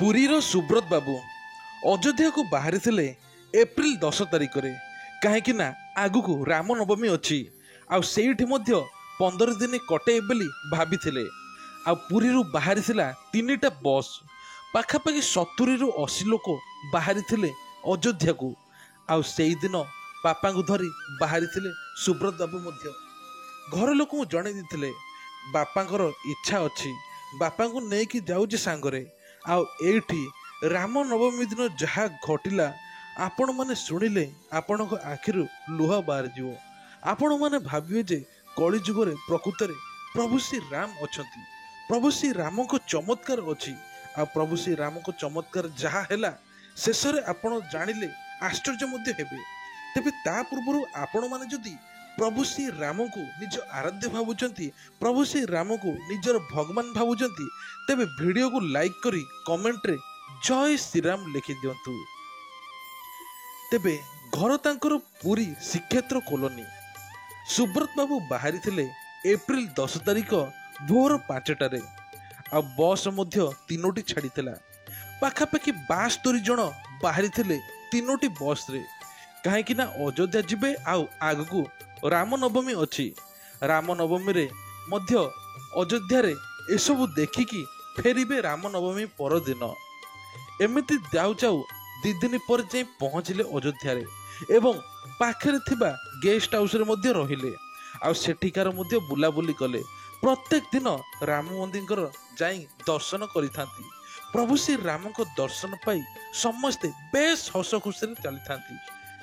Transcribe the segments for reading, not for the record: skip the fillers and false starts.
ପୁରୀର ସୁବ୍ରତ ବାବୁ ଅଯୋଧ୍ୟାକୁ ବାହାରିଥିଲେ ଏପ୍ରିଲ 10 ତାରିଖରେ। କାହିଁକି ନା ଆଗକୁ ରାମନବମୀ ଅଛି ଆଉ ସେଇଠି ମଧ୍ୟ 15 ଦିନ କଟେଇବେ ବୋଲି ଭାବିଥିଲେ। ଆଉ ପୁରୀରୁ ବାହାରିଥିଲା 3ଟା ବସ୍, ପାଖାପାଖି 70ରୁ 80 ଲୋକ ବାହାରିଥିଲେ ଅଯୋଧ୍ୟାକୁ। ଆଉ ସେଇଦିନ ବାପାଙ୍କୁ ଧରି ବାହାରିଥିଲେ ସୁବ୍ରତ ବାବୁ ମଧ୍ୟ। ଘର ଲୋକଙ୍କୁ ଜଣେଇ ଦେଇଥିଲେ ବାପାଙ୍କର ଇଚ୍ଛା ଅଛି, ବାପାଙ୍କୁ ନେଇକି ଯାଉଛି ସାଙ୍ଗରେ। ଆଉ ଏଇଠି ରାମନବମୀ ଦିନ ଯାହା ଘଟିଲା ଆପଣମାନେ ଶୁଣିଲେ ଆପଣଙ୍କ ଆଖିରୁ ଲୁହ ବାହାରିଯିବ। ଆପଣମାନେ ଭାବିବେ ଯେ କଳିଯୁଗରେ ପ୍ରକୃତରେ ପ୍ରଭୁ ଶ୍ରୀ ରାମ ଅଛନ୍ତି, ପ୍ରଭୁ ଶ୍ରୀ ରାମଙ୍କ ଚମତ୍କାର ଅଛି। ଆଉ ପ୍ରଭୁ ଶ୍ରୀ ରାମଙ୍କ ଚମତ୍କାର ଯାହା ହେଲା ଶେଷରେ ଆପଣ ଜାଣିଲେ ଆଶ୍ଚର୍ଯ୍ୟ ମଧ୍ୟ ହେବେ। ତେବେ ତା ପୂର୍ବରୁ ଆପଣମାନେ ଯଦି ପ୍ରଭୁ ଶ୍ରୀ ରାମଙ୍କୁ ନିଜ ଆରାଧ୍ୟ ଭାବୁଛନ୍ତି, ପ୍ରଭୁ ଶ୍ରୀ ରାମକୁ ନିଜର ଭଗବାନ ଭାବୁଛନ୍ତି, ତେବେ ଭିଡ଼ିଓକୁ ଲାଇକ୍ କରି କମେଣ୍ଟରେ ଜୟ ଶ୍ରୀରାମ ଲେଖିଦିଅନ୍ତୁ। ତେବେ ଘର ତାଙ୍କର ପୁରୀ ଶ୍ରୀକ୍ଷେତ୍ର କଲୋନୀ। ସୁବ୍ରତ ବାବୁ ବାହାରିଥିଲେ ଏପ୍ରିଲ 10 ତାରିଖ ଭୋର 5ଟାରେ। ଆଉ ବସ୍ ମଧ୍ୟ 3ଟି ଛାଡ଼ିଥିଲା। ପାଖାପାଖି 72 ଜଣ ବାହାରିଥିଲେ 3ଟି ବସ୍ରେ। କାହିଁକି ନା ଅଯୋଧ୍ୟା ଯିବେ ଆଉ ଆଗକୁ ରାମନବମୀ ଅଛି। ରାମନବମୀରେ ମଧ୍ୟ ଅଯୋଧ୍ୟାରେ ଏସବୁ ଦେଖିକି ଫେରିବେ ରାମନବମୀ ପରଦିନ। ଏମିତି ଯାଉ ଯାଉ 2 ଦିନ ପରେ ଯାଇ ପହଞ୍ଚିଲେ ଅଯୋଧ୍ୟାରେ ଏବଂ ପାଖରେ ଥିବା ଗେଷ୍ଟ ହାଉସରେ ମଧ୍ୟ ରହିଲେ। ଆଉ ସେଠିକାର ମଧ୍ୟ ବୁଲାବୁଲି କଲେ। ପ୍ରତ୍ୟେକ ଦିନ ରାମ ମନ୍ଦିରଙ୍କର ଯାଇ ଦର୍ଶନ କରିଥାନ୍ତି। ପ୍ରଭୁ ଶ୍ରୀ ରାମଙ୍କ ଦର୍ଶନ ପାଇ ସମସ୍ତେ ବେଶ ହସ ଖୁସିରେ ଚାଲିଥାନ୍ତି।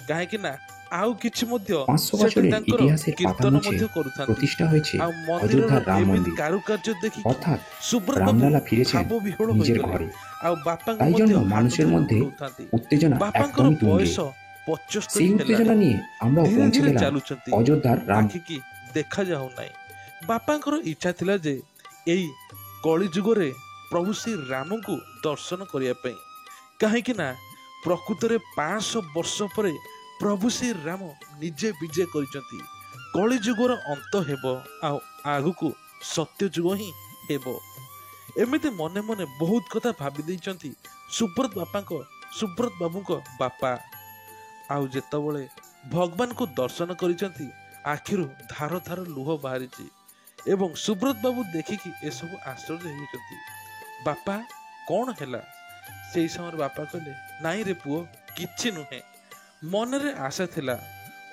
କାହିଁକି ନା ଆଉ କିଛି ମଧ୍ୟ 500 ସେଠି বছরের ତାଙ୍କର ইতিহাসের পাতা କୀର୍ତ୍ତନ মুছে ମଧ୍ୟ କରୁଥାନ୍ତି। প্রতিষ্ঠা হয়েছে ଆଉ ମନ୍ଦିରର অযোধ্যার রাম ଏମିତି মন্দির। କାରୁକାର୍ଯ୍ୟ ଦେଖିକି অর্থাৎ ସୁବ୍ରତ ବାବୁ রামলালা ফিরেছেন ଭାବ ବିହୋଳ নিজের ହୋଇଗଲେ। ঘরে। ଆଉ ବାପାଙ୍କୁ তাই ମଧ୍ୟ জন্য ହାତ মানুষের ଧରି মধ্যে ବୁଲଉଥାନ୍ତି। উত্তেজনা ବାପାଙ୍କର একদমই তুঙ্গে। ବୟସ 75 সেই ହେଲାଣି, উত্তেজনা নিয়ে আমরাও ଧୀରେ পৌঁছে ଧୀରେ গেলাম ଚାଲୁଛନ୍ତି, অযোধ্যার রাম। ଆଖିକି ଦେଖାଯାଉ ନାହିଁ। ବାପାଙ୍କର ଇଚ୍ଛା ଥିଲା ଯେ ଏଇ କଳିଯୁଗରେ ପ୍ରଭୁ ଶ୍ରୀ ରାମଙ୍କୁ ଦର୍ଶନ କରିବା ପାଇଁ। କାହିଁକି ନା ପ୍ରକୃତରେ 500 ବର୍ଷ ପରେ ପ୍ରଭୁ ଶ୍ରୀ ରାମ ନିଜେ ବିଜେ କରିଛନ୍ତି। କଳିଯୁଗର ଅନ୍ତ ହେବ ଆଉ ଆଗକୁ ସତ୍ୟଯୁଗ ହିଁ ହେବ। ଏମିତି ମନେ ମନେ ବହୁତ କଥା ଭାବି ଦେଇଛନ୍ତି ସୁବ୍ରତ ବାବୁଙ୍କ ବାପା। ଆଉ ଯେତେବେଳେ ଭଗବାନଙ୍କୁ ଦର୍ଶନ କରିଛନ୍ତି ଆଖିରୁ ଧାର ଧାର ଲୁହ ବାହାରିଛି ଏବଂ ସୁବ୍ରତ ବାବୁ ଦେଖିକି ଏସବୁ ଆଶ୍ଚର୍ଯ୍ୟ ହେଇଛନ୍ତି। ବାପା କଣ ହେଲା? ସେଇ ସମୟରେ ବାପା କହିଲେ, ନାଇଁ ରେ ପୁଅ, କିଛି ନୁହେଁ। ମନରେ ଆଶା ଥିଲା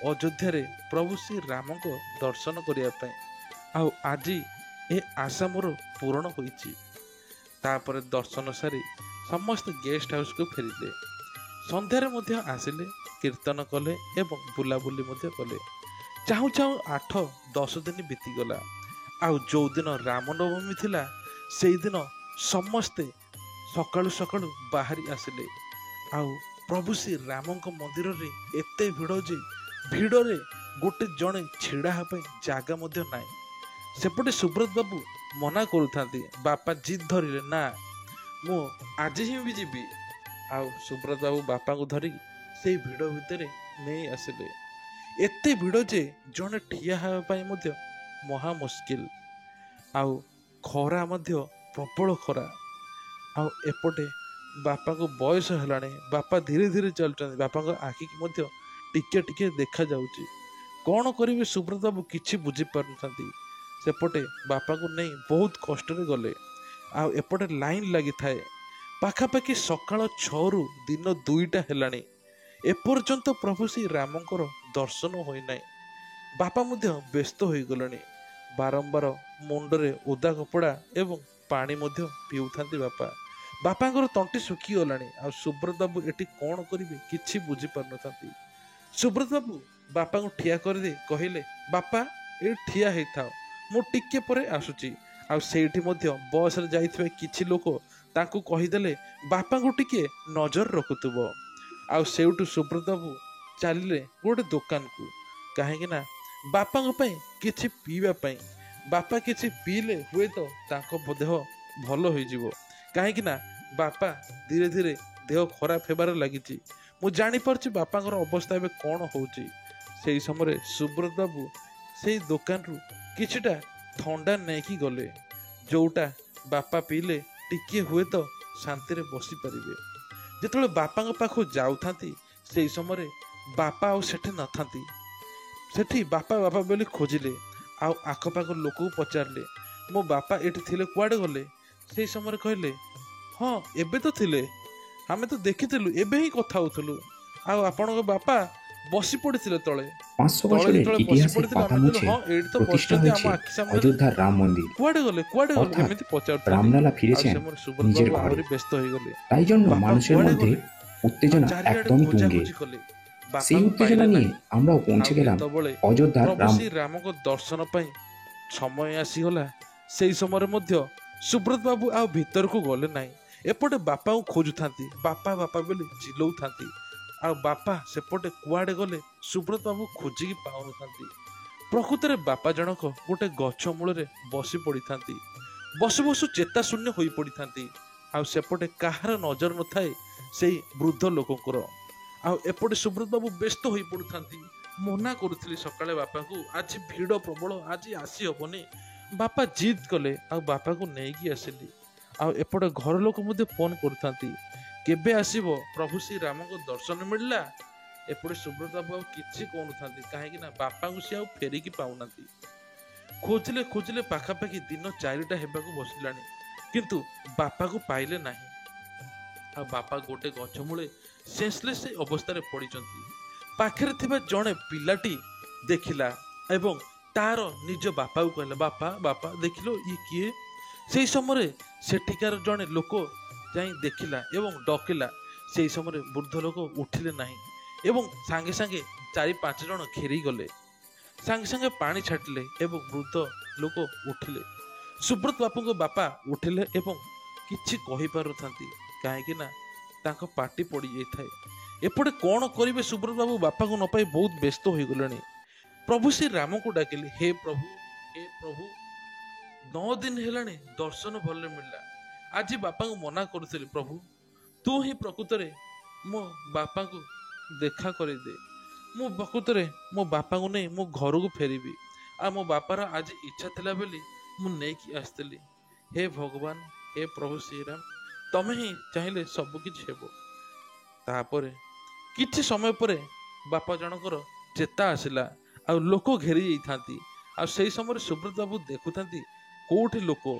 ଅଯୋଧ୍ୟାରେ ପ୍ରଭୁ ଶ୍ରୀ ରାମଙ୍କ ଦର୍ଶନ କରିବା ପାଇଁ। ଆଉ ଆଜି ଏ ଆଶା ମୋର ପୂରଣ ହୋଇଛି। ତାପରେ ଦର୍ଶନ ସାରି ସମସ୍ତେ ଗେଷ୍ଟ ହାଉସକୁ ଫେରିଲେ। ସନ୍ଧ୍ୟାରେ ମଧ୍ୟ ଆସିଲେ, କୀର୍ତ୍ତନ କଲେ ଏବଂ ବୁଲାବୁଲି ମଧ୍ୟ କଲେ। ଚାହୁଁ ଚାହୁଁ 8-10 ଦିନ ବିତିଗଲା। ଆଉ ଯୋଉଦିନ ରାମନବମୀ ଥିଲା ସେଇଦିନ ସମସ୍ତେ ସକାଳୁ ସକାଳୁ ବାହାରି ଆସିଲେ। ଆଉ ପ୍ରଭୁ ଶ୍ରୀ ରାମଙ୍କ ମନ୍ଦିରରେ ଏତେ ଭିଡ଼ ଯେ ଭିଡ଼ରେ ଗୋଟେ ଜଣେ ଛିଡ଼ା ହେବା ପାଇଁ ଜାଗା ମଧ୍ୟ ନାହିଁ। ସେପଟେ ସୁବ୍ରତ ବାବୁ ମନା କରୁଥାନ୍ତି। ବାପା ଜିଦ୍ ଧରିଲେ, ନା ମୁଁ ଆଜି ହିଁ ବି ଯିବି। ଆଉ ସୁବ୍ରତ ବାବୁ ବାପାଙ୍କୁ ଧରି ସେଇ ଭିଡ଼ ଭିତରେ ନେଇ ଆସିଲେ। ଏତେ ଭିଡ଼ ଯେ ଜଣେ ଠିଆ ହେବା ପାଇଁ ମଧ୍ୟ ମହା ମୁସ୍କିଲ। ଆଉ ଖରା ମଧ୍ୟ ପ୍ରବଳ ଖରା। ଆଉ ଏପଟେ ବାପାଙ୍କୁ ବୟସ ହେଲାଣି, ବାପା ଧୀରେ ଧୀରେ ଚାଲୁଛନ୍ତି, ବାପାଙ୍କ ଆଖିକି ମଧ୍ୟ ଟିକେ ଟିକେ ଦେଖାଯାଉଛି। କଣ କରିବେ ସୁବ୍ରତ ବାବୁ କିଛି ବୁଝିପାରୁନଥାନ୍ତି। ସେପଟେ ବାପାଙ୍କୁ ନେଇ ବହୁତ କଷ୍ଟରେ ଗଲେ। ଆଉ ଏପଟେ ଲାଇନ ଲାଗିଥାଏ। ପାଖାପାଖି ସକାଳ 6ରୁ ଦିନ 2ଟା ହେଲାଣି, ଏପର୍ଯ୍ୟନ୍ତ ପ୍ରଭୁ ଶ୍ରୀ ରାମଙ୍କର ଦର୍ଶନ ହୋଇନାହିଁ। ବାପା ମଧ୍ୟ ବ୍ୟସ୍ତ ହୋଇଗଲେଣି। ବାରମ୍ବାର ମୁଣ୍ଡରେ ଓଦା କପଡ଼ା ଏବଂ ପାଣି ମଧ୍ୟ ପିଉଥାନ୍ତି ବାପା। ବାପାଙ୍କର ତଣ୍ଟି ଶୁଖିଗଲାଣି। ଆଉ ସୁବ୍ରତ ବାବୁ ଏଠି କଣ କରିବେ କିଛି ବୁଝିପାରୁନଥାନ୍ତି। ସୁବ୍ରତ ବାବୁ ବାପାଙ୍କୁ ଠିଆ କରିଦେଇ କହିଲେ, ବାପା ଏଇଠି ଠିଆ ହେଇଥାଅ, ମୁଁ ଟିକେ ପରେ ଆସୁଛି। ଆଉ ସେଇଠି ମଧ୍ୟ ବସରେ ଯାଇଥିବା କିଛି ଲୋକ ତାଙ୍କୁ କହିଦେଲେ ବାପାଙ୍କୁ ଟିକେ ନଜର ରଖୁଥିବ। ଆଉ ସେଇଠୁ ସୁବ୍ରତ ବାବୁ ଚାଲିଲେ ଗୋଟେ ଦୋକାନକୁ। କାହିଁକି ନା ବାପାଙ୍କ ପାଇଁ କିଛି ପିଇବା ପାଇଁ। ବାପା କିଛି ପିଇଲେ ହୁଏତ ତାଙ୍କ ଦେହ ଭଲ ହୋଇଯିବ। କାହିଁକି ନା ବାପା ଧୀରେ ଧୀରେ ଦେହ ଖରାପ ହେବାରେ ଲାଗିଛି। ମୁଁ ଜାଣିପାରୁଛି ବାପାଙ୍କର ଅବସ୍ଥା ଏବେ କଣ ହଉଛି। ସେଇ ସମୟରେ ସୁବ୍ରତ ବାବୁ ସେଇ ଦୋକାନରୁ କିଛିଟା ଥଣ୍ଡା ନେଇକି ଗଲେ, ଯୋଉଟା ବାପା ପିଇଲେ ଟିକିଏ ହୁଏତ ଶାନ୍ତିରେ ବସିପାରିବେ। ଯେତେବେଳେ ବାପାଙ୍କ ପାଖକୁ ଯାଉଥାନ୍ତି ସେଇ ସମୟରେ ବାପା ଆଉ ସେଠି ନଥାନ୍ତି। ସେଠି ବାପା ବାପା ବୋଲି ଖୋଜିଲେ, ଆଉ ଆଖପାଖ ଲୋକକୁ ପଚାରିଲେ ମୋ ବାପା ଏଠି ଥିଲେ କୁଆଡ଼େ ଗଲେ? ସେଇ ସମୟରେ କହିଲେ ହଁ ଏବେ ତ ଥିଲେ, ଆମେ ତ ଦେଖିଥିଲୁ, ଏବେ ହିଁ କଥା ହଉଥିଲୁ, ଆଉ ଆପଣଙ୍କ ବାପା ବସି পড়েছিল তলে। 500 তলে বছরের যেତେବେଳେ বସି ইতিহাসের পড়েছিল পাতা ଆମେ କହିଲু মুছে ହଁ ଏଇଠି ତ প্রতিষ্ঠা বসিଛନ୍ତି ଆମ হয়েছে আଖି ସାମ୍ନାରେ, অযোধ্যার রাম মন্দির। କୁଆଡ଼େ ଗଲେ କୁଆଡ଼େ ଗଲେ অর্থাৎ ଏମିତି ପଚାରୁଥିଲେ। রামলালা ଆଉ ফিরেছেন ସେମାନେ ସୁବ୍ରତ নিজের ବାବୁ ঘরে। ଆହୁରି ବ୍ୟସ୍ତ ହେଇଗଲେ, তাই জন্য ବାପା মানুষের କୁଆଡ଼େ মধ্যে ଗଲେ? ଆଉ উত্তেজনা ଚାରିଆଡ଼େ একদমই তুঙ্গে। ଖୋଜାଖୋଜି କଲେ, সেই ବାପାଙ୍କୁ উত্তেজনা ପାଇଲେ নিয়ে ନାହିଁ। আমরাও ଆଉ পৌঁছে গেলাম ଯେତେବେଳେ অযোধ্যার ପ୍ରଭୁ রাম। ଶ୍ରୀ ରାମଙ୍କ ଦର୍ଶନ ପାଇଁ ସମୟ ଆସିଗଲା, ସେଇ ସମୟରେ ମଧ୍ୟ ସୁବ୍ରତ ବାବୁ ଆଉ ଭିତରକୁ ଗଲେ ନାହିଁ। ଏପଟେ ବାପାଙ୍କୁ ଖୋଜୁଥାନ୍ତି, ବାପା ବାପା ବୋଲି ଚିଲଉଥାନ୍ତି, ଆଉ ବାପା ସେପଟେ କୁଆଡ଼େ ଗଲେ ସୁବ୍ରତ ବାବୁ ଖୋଜିକି ପାଉନଥାନ୍ତି। ପ୍ରକୃତରେ ବାପା ଜଣକ ଗୋଟେ ଗଛ ମୂଳରେ ବସି ପଡ଼ିଥାନ୍ତି। ବସୁ ବସୁ ଚେତା ଶୂନ୍ୟ ହୋଇ ପଡ଼ିଥାନ୍ତି, ଆଉ ସେପଟେ କାହାର ନଜର ନଥାଏ ସେଇ ବୃଦ୍ଧ ଲୋକଙ୍କର। ଆଉ ଏପଟେ ସୁବ୍ରତ ବାବୁ ବ୍ୟସ୍ତ ହୋଇ ପଡୁଥାନ୍ତି। ମନା କରୁଥିଲି ସକାଳେ ବାପାଙ୍କୁ, ଆଜି ଭିଡ଼ ପ୍ରବଳ, ଆଜି ଆସି ହବନି। ବାପା ଜିଦ୍ କଲେ, ଆଉ ବାପାକୁ ନେଇକି ଆସିଲି। ଆଉ ଏପଟେ ଘର ଲୋକ ମଧ୍ୟ ଫୋନ କରୁଥାନ୍ତି, କେବେ ଆସିବ? ପ୍ରଭୁ ଶ୍ରୀ ରାମଙ୍କ ଦର୍ଶନ ମିଳିଲା? ଏପଟେ ସୁବ୍ରତ ବାବୁ ଆଉ କିଛି କହୁନଥାନ୍ତି, କାହିଁକି ନା ବାପାଙ୍କୁ ସେ ଆଉ ଫେରିକି ପାଉନାହାନ୍ତି। ଖୋଜିଲେ ଖୋଜିଲେ ପାଖାପାଖି ଦିନ 4ଟା ହେବାକୁ ବସିଲାଣି, କିନ୍ତୁ ବାପାକୁ ପାଇଲେ ନାହିଁ। ଆଉ ବାପା ଗୋଟେ ଗଛ ମୂଳେ ସେନ୍ସଲେସ୍ ଅବସ୍ଥାରେ ପଡ଼ିଛନ୍ତି। ପାଖରେ ଥିବା ଜଣେ ପିଲାଟି ଦେଖିଲା ଏବଂ ତାର ନିଜ ବାପାକୁ କହିଲା, ବାପା ବାପା ଦେଖିଲ ଇଏ କିଏ? ସେଇ ସମୟରେ ସେଠିକାର ଜଣେ ଲୋକ ଯାଇ ଦେଖିଲା ଏବଂ ଡକିଲା। ସେଇ ସମୟରେ ବୃଦ୍ଧ ଲୋକ ଉଠିଲେ ନାହିଁ ଏବଂ ସାଙ୍ଗେ ସାଙ୍ଗେ 4-5 ଜଣ ଘେରି ଗଲେ, ସାଙ୍ଗେ ସାଙ୍ଗେ ପାଣି ଛାଟିଲେ ଏବଂ ବୃଦ୍ଧ ଲୋକ ଉଠିଲେ। ସୁବ୍ରତ ବାବୁଙ୍କ ବାପା ଉଠିଲେ ଏବଂ କିଛି କହିପାରୁଥାନ୍ତି, କାହିଁକି ନା ତାଙ୍କ ପାଟି ପଡ଼ିଯାଇଥାଏ। ଏପଟେ କ'ଣ କରିବେ? ସୁବ୍ରତ ବାବୁ ବାପାଙ୍କୁ ନ ପାଇ ବହୁତ ବ୍ୟସ୍ତ ହୋଇଗଲେଣି। ପ୍ରଭୁ ଶ୍ରୀ ରାମଙ୍କୁ ଡାକିଲେ, ହେ ପ୍ରଭୁ, ହେ ପ୍ରଭୁ, 9 ଦିନ ହେଲାଣି ଦର୍ଶନ ଭଲରେ ମିଳିଲା। ଆଜି ବାପାଙ୍କୁ ମନା କରୁଥିଲି, ପ୍ରଭୁ ତୁ ହିଁ ପ୍ରକୃତରେ ମୋ ବାପାଙ୍କୁ ଦେଖା କରିଦେ। ମୁଁ ପ୍ରକୃତରେ ମୋ ବାପାଙ୍କୁ ନେଇ ମୋ ଘରକୁ ଫେରିବି, ଆଉ ମୋ ବାପାର ଆଜି ଇଚ୍ଛା ଥିଲା ବୋଲି ମୁଁ ନେଇକି ଆସିଥିଲି। ହେ ଭଗବାନ, ହେ ପ୍ରଭୁ ଶ୍ରୀରାମ, ତମେ ହିଁ ଚାହିଁଲେ ସବୁ କିଛି ହେବ। ତାପରେ କିଛି ସମୟ ପରେ ବାପା ଜଣଙ୍କର ଚେତା ଆସିଲା, ଆଉ ଲୋକ ଘେରି ଯାଇଥାନ୍ତି। ଆଉ ସେଇ ସମୟରେ ସୁବ୍ରତ ବାବୁ ଦେଖୁଥାନ୍ତି କୋଉଠି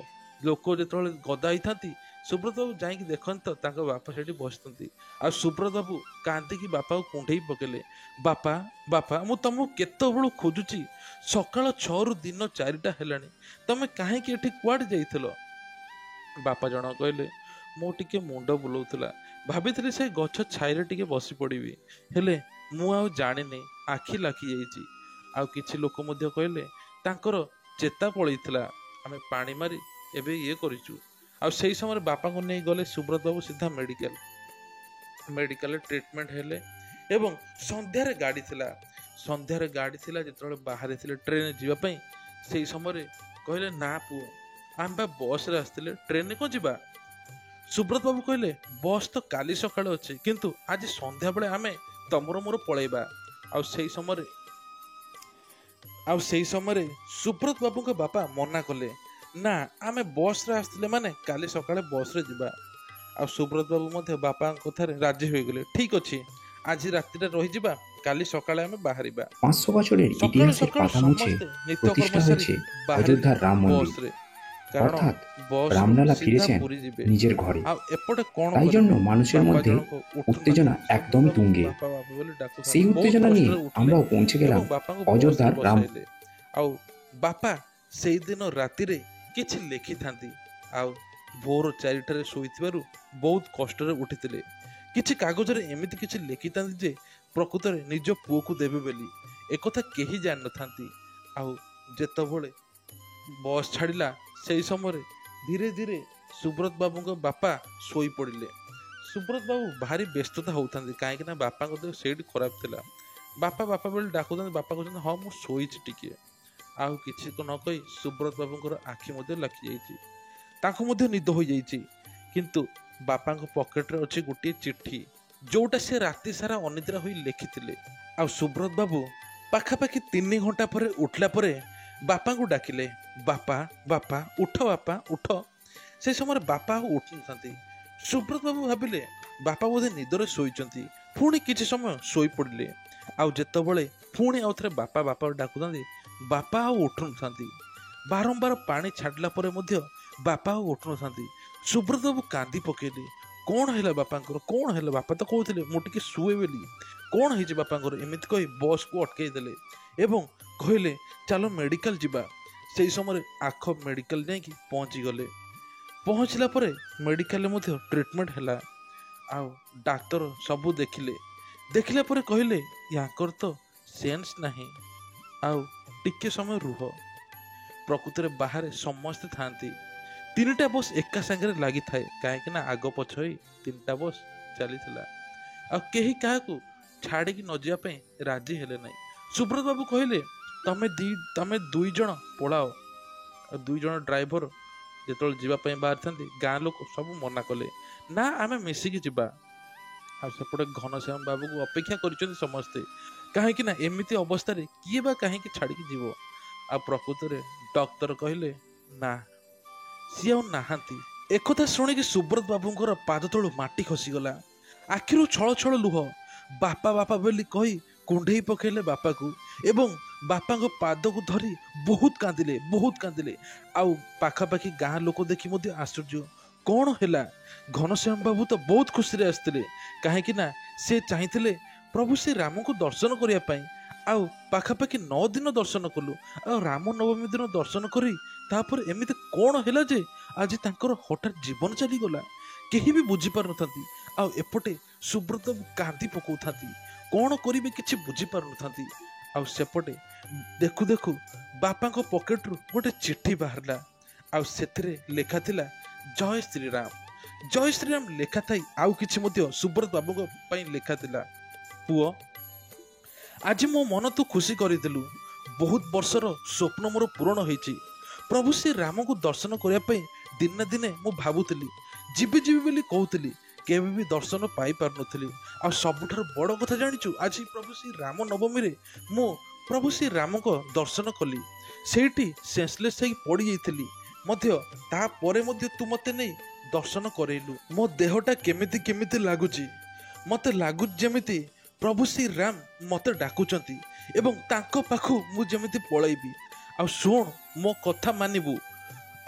ଲୋକ ଯେତେବେଳେ ଗଦା ହେଇଥାନ୍ତି, ସୁବ୍ରତ ବାବୁ ଯାଇକି ଦେଖନ୍ତି ତ ତାଙ୍କ ବାପା ସେଠି ବସିଛନ୍ତି। ଆଉ ସୁବ୍ରତ ବାବୁ କାନ୍ଦିକି ବାପାକୁ କୁଣ୍ଢେଇ ପକେଇଲେ, ବାପା ବାପା ମୁଁ ତମକୁ କେତେବେଳୁ ଖୋଜୁଛି, ସକାଳ 6ରୁ ଦିନ 4ଟା ହେଲାଣି, ତମେ କାହିଁକି ଏଠି କୁଆଡ଼େ ଯାଇଥିଲ? ବାପା ଜଣ କହିଲେ, ମୁଁ ଟିକେ ମୁଣ୍ଡ ବୁଲଉଥିଲା, ଭାବିଥିଲି ସେ ଗଛ ଛାଇରେ ଟିକେ ବସି ପଡ଼ିବି, ହେଲେ ମୁଁ ଆଉ ଜାଣିନି ଆଖି ଲାଖି ଯାଇଛି। ଆଉ କିଛି ଲୋକ ମଧ୍ୟ କହିଲେ ତାଙ୍କର ଚେତା ପଳେଇଥିଲା, ଆମେ ପାଣି ମାରି ଏବେ ଇଏ କରିଛୁ। ଆଉ ସେଇ ସମୟରେ ବାପାଙ୍କୁ ନେଇ ଗଲେ ସୁବ୍ରତ ବାବୁ ସିଧା ମେଡିକାଲରେ ଟ୍ରିଟମେଣ୍ଟ ହେଲେ। ଏବଂ ସନ୍ଧ୍ୟାରେ ଗାଡ଼ି ଥିଲା ଯେତେବେଳେ ବାହାରିଥିଲେ ଟ୍ରେନ ଯିବା ପାଇଁ, ସେଇ ସମୟରେ କହିଲେ, ନା ପୁଅ, ଆମେ ବା ବସ୍ରେ ଆସିଥିଲେ, ଟ୍ରେନରେ କ'ଣ ଯିବା? ସୁବ୍ରତ ବାବୁ କହିଲେ, ବସ୍ ତ କାଲି ସକାଳେ ଅଛି, କିନ୍ତୁ ଆଜି ସନ୍ଧ୍ୟାବେଳେ ଆମେ ତମର ମୋର ପଳେଇବା। ଆଉ ସେଇ ସମୟରେ ସୁବ୍ରତ ବାବୁଙ୍କ ବାପା ମନା କଲେ, ନା ଆମେ ବସ୍ରେ ଆସିଥିଲେ ମାନେ କାଲି ସକାଳେ ବସ୍ରେ ଯିବା। ଆଉ ସୁବ୍ରତ ବାବୁ ମଧ୍ୟ ବାପାଙ୍କ କଥାରେ ରାଜି ହୋଇଗଲେ, ଠିକ୍ ଅଛି, ଆଜି ରାତିରେ ରହିଯିବା, କାଲି ସକାଳେ ଆମେ ବାହାରିବା। 500 বছরের ସକାଳୁ ইতিহাসের ସକାଳୁ পাতা মুছে ସମସ୍ତେ ନିତ୍ୟକର୍ମ প্রতিষ্ঠা ସାରି হয়েছে ବାହାରିଲେ অযোধ্যার রাম মন্দির। ବସ୍ରେ, କାରଣ অর্থাৎ ବସ୍ରୁ রামলালা ସିଧା ফিরেছেন ପୁରୀ ଯିବେ। নিজের ঘরে। ଆଉ এপଟେ କ'ଣ তাই জন্য କରିবে? মানুষের ବାପା মধ্যে ଜଣକ উত্তেজনা ଉଠୁନାହାନ୍ତି, ସୁବ୍ରତ একদমই ବାବୁଙ୍କୁ তুঙ্গে। ବାପା ବାପା ବୋଲି সেই ଡାକୁଥାନ୍ତି। ବହୁତ উত্তেজনা নিয়ে କଷ୍ଟରେ ଉଠିଲେ আমরাও পৌঁছে এবং গেলাম ବାପାଙ୍କୁ ବସ୍ରେ অযোধ্যার রাম। ବସାଇଲେ। ଆଉ ବାପା ସେଇଦିନ ରାତିରେ କିଛି ଲେଖିଥାନ୍ତି, ଆଉ ଭୋର 4ଟାରେ ଶୋଇଥିବାରୁ ବହୁତ କଷ୍ଟରେ ଉଠିଥିଲେ। କିଛି କାଗଜରେ ଏମିତି କିଛି ଲେଖିଥାନ୍ତି ଯେ ପ୍ରକୃତରେ ନିଜ ପୁଅକୁ ଦେବେ ବୋଲି, ଏକଥା କେହି ଜାଣିନଥାନ୍ତି। ଆଉ ଯେତେବେଳେ ବସ୍ ଛାଡ଼ିଲା, ସେଇ ସମୟରେ ଧୀରେ ଧୀରେ ସୁବ୍ରତ ବାବୁଙ୍କ ବାପା ଶୋଇପଡ଼ିଲେ। ସୁବ୍ରତ ବାବୁ ଭାରି ବ୍ୟସ୍ତତା ହେଉଥାନ୍ତି, କାହିଁକି ନା ବାପାଙ୍କ ଦେହ ସେଇଠି ଖରାପ ଥିଲା। ବାପା ବାପା ବୋଲି ଡାକୁଥାନ୍ତି, ବାପା କହୁଛନ୍ତି, ହଁ ମୁଁ ଶୋଇଛି ଟିକେ। ଆଉ କିଛି ନ କହି ସୁବ୍ରତ ବାବୁଙ୍କର ଆଖି ମଧ୍ୟ ଲାଖିଯାଇଛି, ତାଙ୍କୁ ମଧ୍ୟ ନିଦ ହୋଇଯାଇଛି। କିନ୍ତୁ ବାପାଙ୍କ ପକେଟରେ ଅଛି ଗୋଟିଏ ଚିଠି, ଯୋଉଟା ସେ ରାତି ସାରା ଅନିଦ୍ରା ହୋଇ ଲେଖିଥିଲେ। ଆଉ ସୁବ୍ରତ ବାବୁ ପାଖାପାଖି 3 ଘଣ୍ଟା ପରେ ଉଠିଲା ପରେ ବାପାଙ୍କୁ ଡାକିଲେ, ବାପା ବାପା ଉଠ, ବାପା ଉଠ। ସେ ସମୟରେ ବାପା ଆଉ ଉଠୁନଥାନ୍ତି, ସୁବ୍ରତ ବାବୁ ଭାବିଲେ ବାପା ବୋଧେ ନିଦରେ ଶୋଇଛନ୍ତି। ପୁଣି କିଛି ସମୟ ଶୋଇ ପଡ଼ିଲେ। ଆଉ ଯେତେବେଳେ ପୁଣି ଆଉଥରେ ବାପା ବାପା ଡାକୁଥାନ୍ତି, ବାପା ଆଉ ଉଠୁନଥାନ୍ତି। ବାରମ୍ବାର ପାଣି ଛାଡ଼ିଲା ପରେ ମଧ୍ୟ ବାପା ଆଉ ଉଠୁନଥାନ୍ତି। ସୁବ୍ରତ ବାବୁ କାନ୍ଦି ପକେଇଲେ। କ'ଣ ହେଲା ବାପାଙ୍କର, କ'ଣ ହେଲା? ବାପା ତ କହୁଥିଲେ ମୁଁ ଟିକେ ଶୁଏ ବୋଲି। କ'ଣ ହେଇଛି ବାପାଙ୍କର? ଏମିତି କହି ବସ୍କୁ ଅଟକେଇ ଦେଲେ ଏବଂ କହିଲେ ଚାଲ ମେଡ଼ିକାଲ ଯିବା। ସେହି ସମୟରେ ଆଖ ମେଡ଼ିକାଲ ଯାଇକି ପହଞ୍ଚିଗଲେ। ପହଞ୍ଚିଲା ପରେ ମେଡ଼ିକାଲରେ ମଧ୍ୟ ଟ୍ରିଟମେଣ୍ଟ ହେଲା। ଆଉ ଡାକ୍ତର ସବୁ ଦେଖିଲା ପରେ କହିଲେ ୟାଙ୍କର ତ ସେନ୍ସ ନାହିଁ, ଆଉ ଟିକେ ସମୟ ରୁହ। ପ୍ରକୃତରେ ବାହାରେ ସମସ୍ତେ ଥାଆନ୍ତି। 3ଟା ବସ୍ ଏକା ସାଙ୍ଗରେ ଲାଗିଥାଏ, କାହିଁକି ନା ଆଗ ପଛ ହୋଇ 3ଟା ବସ୍ ଚାଲିଥିଲା। ଆଉ କେହି କାହାକୁ ଛାଡ଼ିକି ନ ଯିବା ପାଇଁ ରାଜି ହେଲେ ନାହିଁ। ସୁବ୍ରତ ବାବୁ କହିଲେ ତମେ 2 ଜଣ ପଳାଅ। ଆଉ 2 ଜଣ ଡ୍ରାଇଭର ଯେତେବେଳେ ଯିବା ପାଇଁ ବାହାରିଥାନ୍ତି, ଗାଁ ଲୋକ ସବୁ ମନା କଲେ, ନା ଆମେ ମିଶିକି ଯିବା। ଆଉ ସେପଟେ ଘନଶ୍ୟାମ ବାବୁକୁ ଅପେକ୍ଷା କରିଛନ୍ତି ସମସ୍ତେ, କାହିଁକି ନା ଏମିତି ଅବସ୍ଥାରେ କିଏ ବା କାହିଁକି ଛାଡ଼ିକି ଯିବ। ଆଉ ପ୍ରକୃତରେ ଡକ୍ଟର କହିଲେ ନା, ସିଏ ଆଉ ନାହାନ୍ତି। ଏକଥା ଶୁଣିକି ସୁବ୍ରତ ବାବୁଙ୍କର ପାଦ ତଳୁ ମାଟି ଖସିଗଲା। ଆଖିରୁ ଛଳ ଛଳ ଲୁହ। ବାପା ବାପା ବୋଲି କହି କୁଣ୍ଢେଇ ପକେଇଲେ ବାପାକୁ ଏବଂ ବାପାଙ୍କ ପାଦକୁ ଧରି ବହୁତ କାନ୍ଦିଲେ। ଆଉ ପାଖାପାଖି ଗାଁ ଲୋକ ଦେଖି ମଧ୍ୟ ଆଶ୍ଚର୍ଯ୍ୟ, କ'ଣ ହେଲା? ଘନଶ୍ୟାମ ବାବୁ ତ ବହୁତ ଖୁସିରେ ଆସିଥିଲେ, କାହିଁକି ନା ସେ ଚାହିଁଥିଲେ ପ୍ରଭୁ ଶ୍ରୀ ରାମଙ୍କୁ ଦର୍ଶନ କରିବା ପାଇଁ। ଆଉ ପାଖାପାଖି 9 ଦିନ ଦର୍ଶନ କଲୁ, ଆଉ ରାମ ନବମୀ ଦିନ ଦର୍ଶନ କରି ତାପରେ ଏମିତି କ'ଣ ହେଲା ଯେ ଆଜି ତାଙ୍କର ହଠାତ୍ ଜୀବନ ଚାଲିଗଲା? କେହି ବି ବୁଝିପାରୁନଥାନ୍ତି। ଆଉ ଏପଟେ ସୁବ୍ରତ କାନ୍ଦି ପକାଉଥାନ୍ତି, କ'ଣ କରିବେ କିଛି ବୁଝିପାରୁନଥାନ୍ତି। ଆଉ ସେପଟେ ଦେଖୁ ଦେଖୁ ବାପାଙ୍କ ପକେଟରୁ ଗୋଟେ ଚିଠି ବାହାରିଲା। ଆଉ ସେଥିରେ ଲେଖା ଥିଲା ଜୟ ଶ୍ରୀରାମ। ଜୟ ଶ୍ରୀରାମ ଲେଖା ଥାଇ ଆଉ କିଛି ମଧ୍ୟ ସୁବ୍ରତ ବାବୁଙ୍କ ପାଇଁ ଲେଖା ଥିଲା। ପୁଅ, ଆଜି ମୋ ମନ ତୁ ଖୁସି କରିଦେଲୁ। ବହୁତ ବର୍ଷର ସ୍ୱପ୍ନ ମୋର ପୂରଣ ହେଇଛି। ପ୍ରଭୁ ଶ୍ରୀ ରାମଙ୍କୁ ଦର୍ଶନ କରିବା ପାଇଁ ଦିନେ ଦିନେ ମୁଁ ଭାବୁଥିଲି, ଯିବି ବୋଲି କହୁଥିଲି, କେବେ ବି ଦର୍ଶନ ପାଇପାରୁନଥିଲି। ଆଉ ସବୁଠାରୁ ବଡ଼ କଥା ଜାଣିଛୁ, ଆଜି ପ୍ରଭୁ ଶ୍ରୀ ରାମ ନବମୀରେ ମୁଁ ପ୍ରଭୁ ଶ୍ରୀ ରାମଙ୍କ ଦର୍ଶନ କଲି। ସେଇଠି ସେନ୍ସଲେସ୍ ହେଇକି ପଡ଼ିଯାଇଥିଲି ମଧ୍ୟ, ତାପରେ ମଧ୍ୟ ତୁ ମୋତେ ନେଇ ଦର୍ଶନ କରେଇଲୁ। ମୋ ଦେହଟା କେମିତି ଲାଗୁଛି। ମୋତେ ଲାଗୁଛି ଯେମିତି ପ୍ରଭୁ ଶ୍ରୀ ରାମ ମୋତେ ଡାକୁଛନ୍ତି ଏବଂ ତାଙ୍କ ପାଖକୁ ମୁଁ ଯେମିତି ପଳେଇବି। ଆଉ ଶୁଣ, ମୋ କଥା ମାନିବୁ।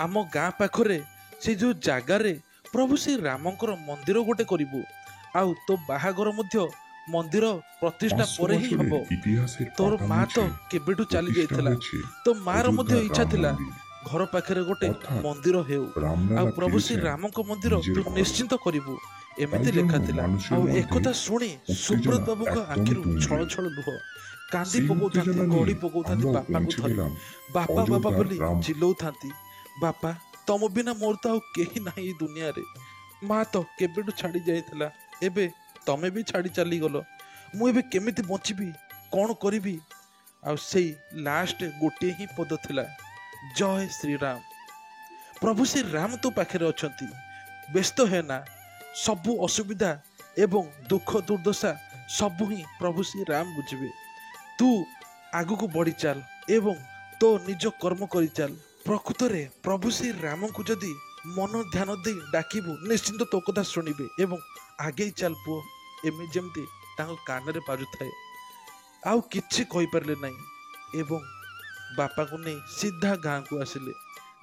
ଆମ ଗାଁ ପାଖରେ ସେ ଯେଉଁ ଜାଗାରେ ପ୍ରଭୁ ଶ୍ରୀ ରାମଙ୍କର ମନ୍ଦିର ଗୋଟେ କରିବୁ। ଆଉ ତୋ ବାହାଘର ମଧ୍ୟ ମନ୍ଦିର ପ୍ରତିଷ୍ଠା ପରେ ହିଁ ହବ। ତୋର ମା ତ କେବେଠୁ ଚାଲି ଯାଇଥିଲା। ତୋ ମାର ମଧ୍ୟ ଇଚ୍ଛା ଥିଲା ଘର ପାଖରେ ଗୋଟେ ମନ୍ଦିର ହେଉ, ଆଉ ପ୍ରଭୁ ଶ୍ରୀ ରାମଙ୍କ ମନ୍ଦିର ତୁ ନିଶ୍ଚିନ୍ତ କରିବୁ, ଏମିତି ଲେଖା ଥିଲା। ଆଉ ଏକଥା ଶୁଣି ସୁବ୍ରତ ବାବୁଙ୍କ ଆଖିରୁ ଛଳ ଛଳ ଲୁହ। କାନ୍ଦି ପକାଉଥାନ୍ତି, ଗଡ଼ି ପକାଉଥାନ୍ତି ବାପାଙ୍କୁ ଧରି। ବାପା ବୋଲି ଚିଲଉଥାନ୍ତି। ବାପା, ତମ ବିନା ମୋର ତ ଆଉ କେହି ନାହିଁ ଏ ଦୁନିଆରେ। ମା ତ କେବେଠୁ ଛାଡ଼ି ଯାଇଥିଲା, ଏବେ ତମେ ବି ଛାଡ଼ି ଚାଲିଗଲ। ମୁଁ ଏବେ କେମିତି ବଞ୍ଚିବି, କ'ଣ କରିବି? ଆଉ ସେଇ ଲାଷ୍ଟ ଗୋଟିଏ ହିଁ ପଦ ଥିଲା, ଜୟ ଶ୍ରୀରାମ। ପ୍ରଭୁ ଶ୍ରୀ ରାମ ତୋ ପାଖରେ ଅଛନ୍ତି, ବ୍ୟସ୍ତ ହେନା। ସବୁ ଅସୁବିଧା ଏବଂ ଦୁଃଖ ଦୁର୍ଦ୍ଦଶା ସବୁ ହିଁ ପ୍ରଭୁ ଶ୍ରୀ ରାମ ବୁଝିବେ। ତୁ ଆଗକୁ ବଢ଼ି ଚାଲ ଏବଂ ତୋ ନିଜ କର୍ମ କରିଚାଲ। ପ୍ରକୃତରେ ପ୍ରଭୁ ଶ୍ରୀ ରାମଙ୍କୁ ଯଦି ମନ ଧ୍ୟାନ ଦେଇ ଡାକିବୁ, ନିଶ୍ଚିନ୍ତ ତୋ କଥା ଶୁଣିବେ ଏବଂ ଆଗେଇ ଚାଲ ପୁଅ, ଏମିତି ଯେମିତି ତାଙ୍କ କାନରେ ବାଜୁଥାଏ। ଆଉ କିଛି କହିପାରିଲେ ନାହିଁ ଏବଂ ବାପାଙ୍କୁ ନେଇ ସିଧା ଗାଁକୁ ଆସିଲେ।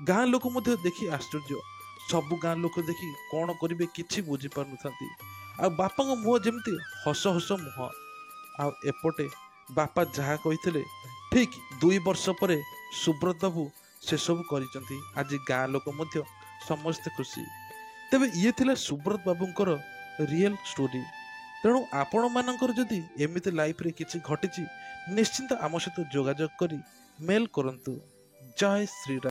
ଗାଁ ଲୋକ ମଧ୍ୟ ଦେଖି ଆଶ୍ଚର୍ଯ୍ୟ। ସବୁ ଗାଁ ଲୋକ ଦେଖି କ'ଣ କରିବେ କିଛି ବୁଝିପାରୁନଥାନ୍ତି। ଆଉ ବାପାଙ୍କ ମୁହଁ ଯେମିତି ହସ ମୁହଁ। ଆଉ ଏପଟେ ବାପା ଯାହା କହିଥିଲେ ଠିକ୍ 2 ବର୍ଷ ପରେ ସୁବ୍ରତ ବାବୁ ସେସବୁ କରିଛନ୍ତି। ଆଜି ଗାଁ ଲୋକ ମଧ୍ୟ ସମସ୍ତେ ଖୁସି। ତେବେ ଇଏ ଥିଲା ସୁବ୍ରତ ବାବୁଙ୍କର ରିଏଲ ଷ୍ଟୋରି। ତେଣୁ ଆପଣମାନଙ୍କର ଯଦି ଏମିତି ଲାଇଫରେ କିଛି ଘଟିଛି, ନିଶ୍ଚିନ୍ତ ଆମ ସହିତ ଯୋଗାଯୋଗ କରି ମେଲ୍ କରନ୍ତୁ। ଜୟ ଶ୍ରୀରାମ।